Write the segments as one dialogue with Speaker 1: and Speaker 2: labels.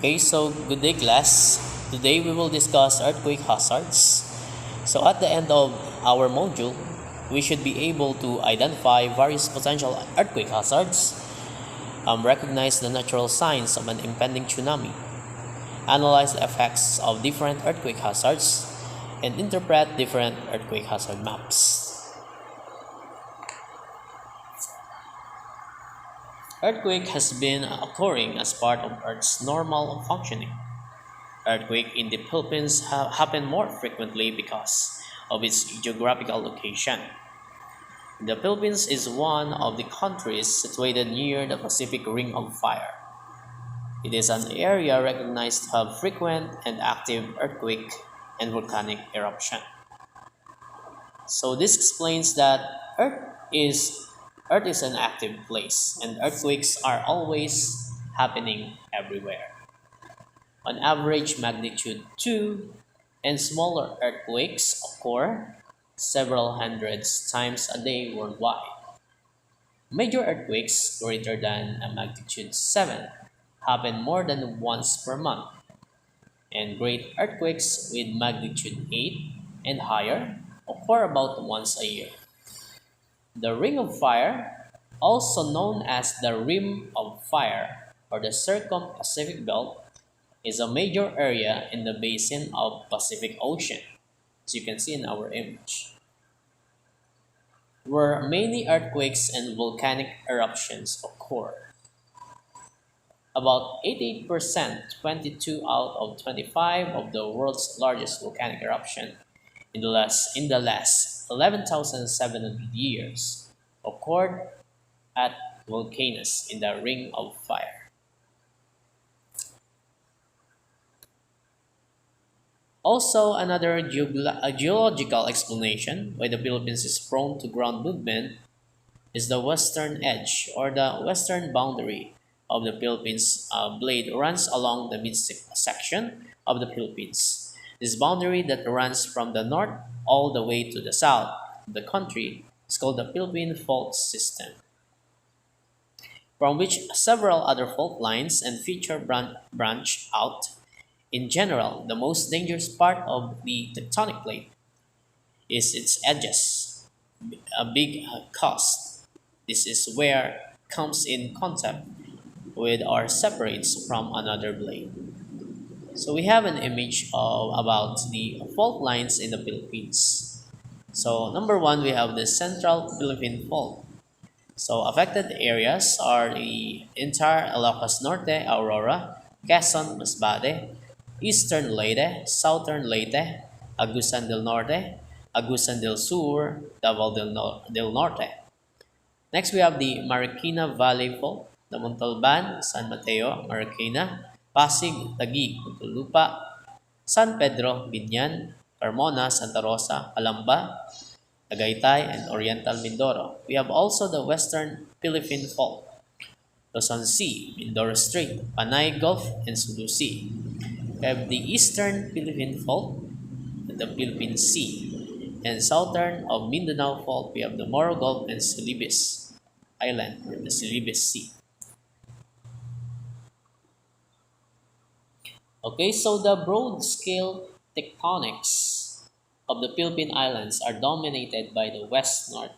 Speaker 1: Okay, so good day class. Today we will discuss earthquake hazards. So at the end of our module, we should be able to identify various potential earthquake hazards, recognize the natural signs of an impending tsunami, analyze the effects of different earthquake hazards, and interpret different earthquake hazard maps. Earthquake has been occurring as part of Earth's normal functioning. Earthquakes in the Philippines happen more frequently because of its geographical location. The Philippines is one of the countries situated near the Pacific Ring of Fire. It is an area recognized to have frequent and active earthquake and volcanic eruption. So this explains that Earth is an active place and earthquakes are always happening everywhere. On average, magnitude 2 and smaller earthquakes occur several hundreds times a day worldwide. Major earthquakes greater than a magnitude 7 happen more than once per month, and great earthquakes with magnitude 8 and higher occur about once a year. The Ring of Fire, also known as the Rim of Fire or the Circum-Pacific Belt, is a major area in the basin of Pacific Ocean, as you can see in our image, where many earthquakes and volcanic eruptions occur. About 88%, 22 out of 25 of the world's largest volcanic eruption in the last 11,700 years occurred at volcanoes in the Ring of Fire. Also, another geological explanation why the Philippines is prone to ground movement is the western edge or the western boundary of the Philippines blade runs along the midsection of the Philippines. This boundary that runs from the north all the way to the south of the country is called the Philippine Fault System, from which several other fault lines and features branch out. In general, the most dangerous part of the tectonic plate is its edges, a big cost. This is where comes in contact with or separates from another blade. So we have an image of about the fault lines in the Philippines. So number one, we have the Central Philippine Fault. So affected areas are the entire Ilocos Norte, Aurora, Quezon, Masbate, Eastern Leyte, Southern Leyte, Agusan del Norte, Agusan del Sur, Davao del Norte. Next, we have the Marikina Valley Fault, the Montalban, San Mateo, Marikina, Pasig, Taguig, Muntinlupa, San Pedro, Binyan, Carmona, Santa Rosa, Calamba, Tagaytay, and Oriental Mindoro. We have also the Western Philippine Fault, Luzon Sea, Mindoro Strait, Panay Gulf, and Sulu Sea. We have the Eastern Philippine Fault, the Philippine Sea, and southern of Mindanao Fault, we have the Moro Gulf and Celebes Island, or the Celebes Sea. Okay, so the broad-scale tectonics of the Philippine Islands are dominated by the west-north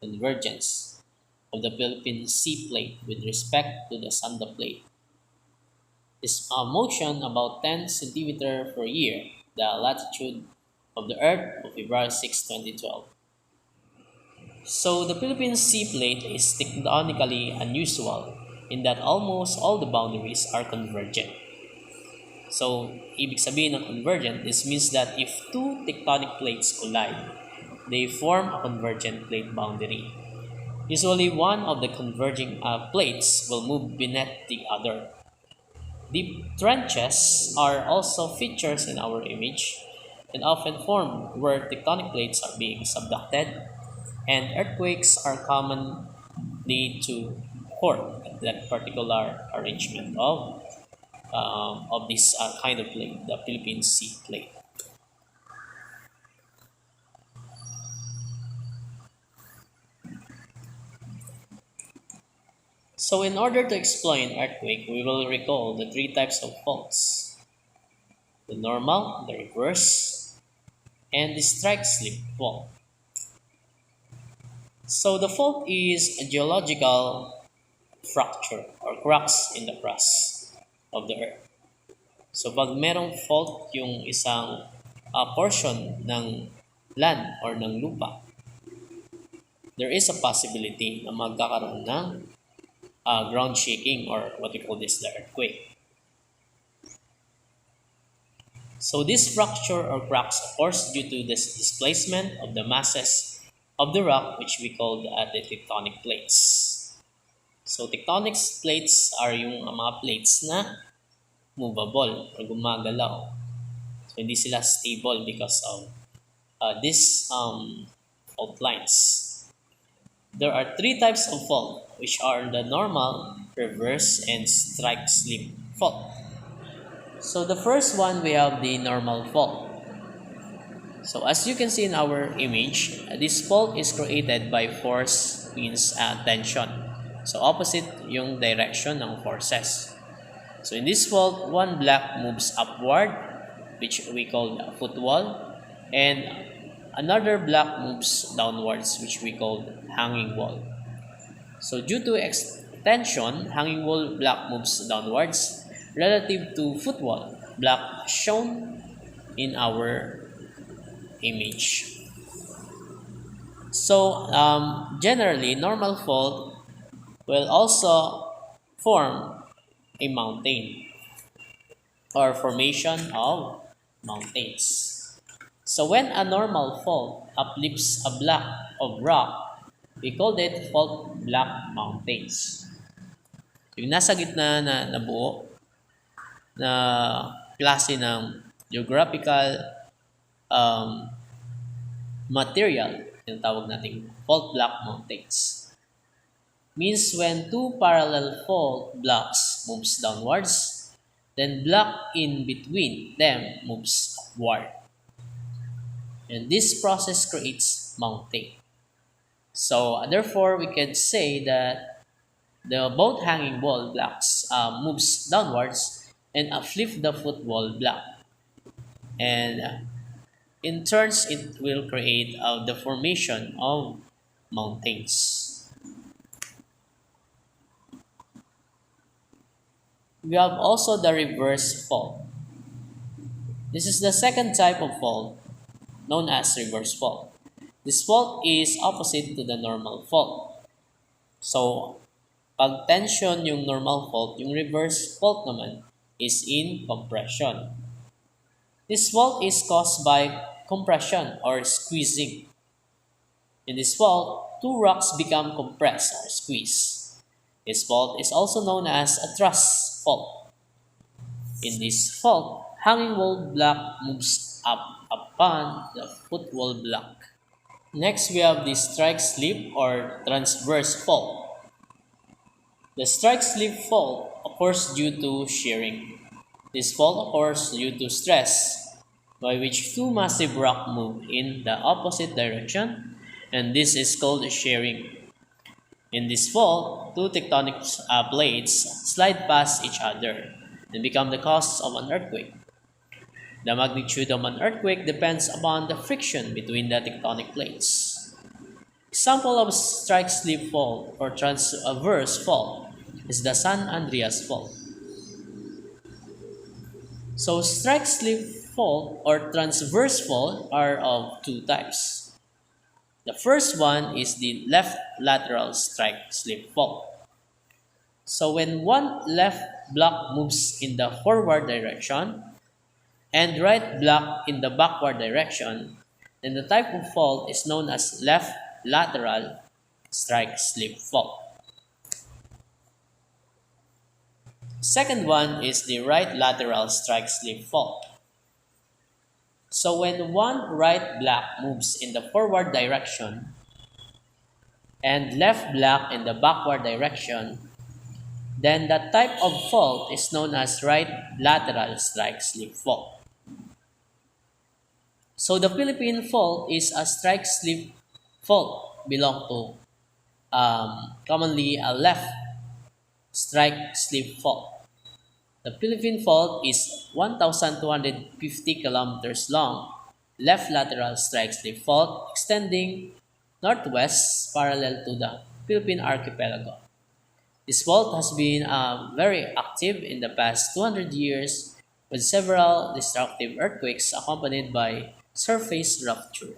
Speaker 1: convergence of the Philippine Sea Plate with respect to the Sunda Plate. Is a motion about 10 centimeters per year, the latitude of the Earth of February 6, 2012. So the Philippine Sea Plate is tectonically unusual in that almost all the boundaries are convergent. So, ibig sabihin ng convergent, this means that if two tectonic plates collide, they form a convergent plate boundary. Usually, one of the converging plates will move beneath the other. Deep trenches are also features in our image and often formed where tectonic plates are being subducted, and earthquakes are commonly to occur at that particular arrangement of this kind of plate, the Philippine Sea Plate. So in order to explain earthquake, we will recall the three types of faults: the normal, the reverse, and the strike-slip fault. So the fault is a geological fracture or cracks in the crust of the earth. So pag merong fault yung isang portion ng land or ng lupa, there is a possibility na magkakaroon ng ground shaking or what we call this the earthquake. So this fracture or cracks occurs due to this displacement of the masses of the rock, which we call the tectonic plates. So tectonic plates are yung mga plates na movable or gumagalaw. So hindi sila stable because of these fault lines. There are three types of fault, which are the normal, reverse, and strike-slip fault. So the first one, we have the normal fault. So as you can see in our image, this fault is created by force means tension. So opposite yung direction ng forces. So in this fault, one block moves upward, which we call footwall, and another block moves downwards, which we call hanging wall. So due to extension, hanging wall block moves downwards relative to footwall block shown in our image. So generally, normal fault will also form a mountain or formation of mountains. So when a normal fault uplifts a block of rock, we call it fault block mountains. Yung nasa gitna na nabuo na klase ng geographical material, yung tawag nating fault block mountains. Means when two parallel fault blocks moves downwards, then block in between them moves upward. And this process creates mountain. So therefore, we can say that the both hanging wall blocks moves downwards and uplift the footwall block. And in turns, it will create the formation of mountains. We have also the reverse fault. This is the second type of fault known as reverse fault. This fault is opposite to the normal fault. So, pag tension yung normal fault, yung reverse fault naman is in compression. This fault is caused by compression or squeezing. In this fault, two rocks become compressed or squeezed. This fault is also known as a truss fault. In this fault, hanging wall block moves up upon the footwall block. Next, we have the strike-slip or transverse fault. The strike-slip fault occurs due to shearing. This fault occurs due to stress, by which two massive rocks move in the opposite direction, and this is called shearing. In this fault, two tectonic plates slide past each other and become the cause of an earthquake. The magnitude of an earthquake depends upon the friction between the tectonic plates. Example of strike-slip fault or transverse fault is the San Andreas fault. So strike-slip fault or transverse fault are of two types. The first one is the left lateral strike-slip fault. So when one left block moves in the forward direction and right block in the backward direction, then the type of fault is known as left lateral strike-slip fault. Second one is the right lateral strike-slip fault. So when one right block moves in the forward direction and left block in the backward direction, then that type of fault is known as right lateral strike-slip fault. So the Philippine fault is a strike-slip fault belong to commonly a left strike slip fault. The Philippine fault is 1,250 kilometers long, left lateral strike slip fault extending northwest parallel to the Philippine archipelago. This fault has been very active in the past 200 years with several destructive earthquakes accompanied by surface rupture.